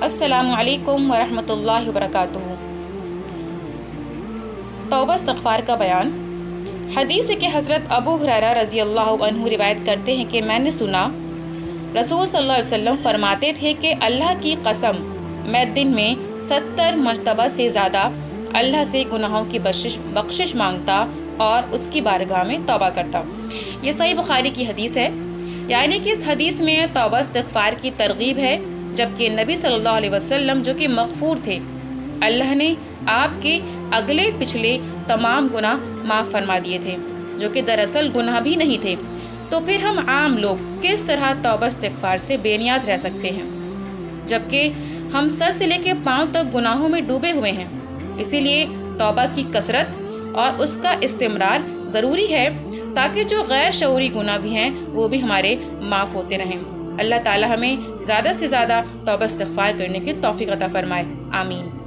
अस्सलामु अलैकुम वरहमतुल्लाहि वबरकातुहू। तौबा इस्तिग़फ़ार का बयान। हदीस है कि हज़रत अबू हुरैरा रज़ी अल्लाहु अन्हु रिवायत करते हैं कि मैंने सुना रसूल सल्लल्लाहु अलैहि वसल्लम फरमाते थे कि अल्लाह की कसम, मैं दिन में 70 मरतबा से ज़्यादा अल्लाह से गुनाहों की बख्शिश मांगता और उसकी बारगाह में तौबा करता। ये सही बुखारी की हदीस है। यानी कि इस हदीस में तौबा इस्तिग़फ़ार की तरगीब है, जबकि नबी सल्लल्लाहु अलैहि वसल्लम जो कि मग़फ़ूर थे, अल्लाह ने आपके अगले पिछले तमाम गुनाह माफ़ फरमा दिए थे, जो कि दरअसल गुनाह भी नहीं थे। तो फिर हम आम लोग किस तरह तौबा इस्तिग़फ़ार से बेनियाज़ रह सकते हैं, जबकि हम सर से लेकर पाँव तक गुनाहों में डूबे हुए हैं। इसीलिए तौबा की कसरत और उसका इस्तिमरार ज़रूरी है, ताकि जो गैर शऊरी गुनाह भी हैं वो भी हमारे माफ़ होते रहें। अल्लाह ताला हमें ज़्यादा से ज़्यादा तौबा इस्तिग़फ़ार करने की तौफ़ीक़ अता फ़रमाए। आमीन।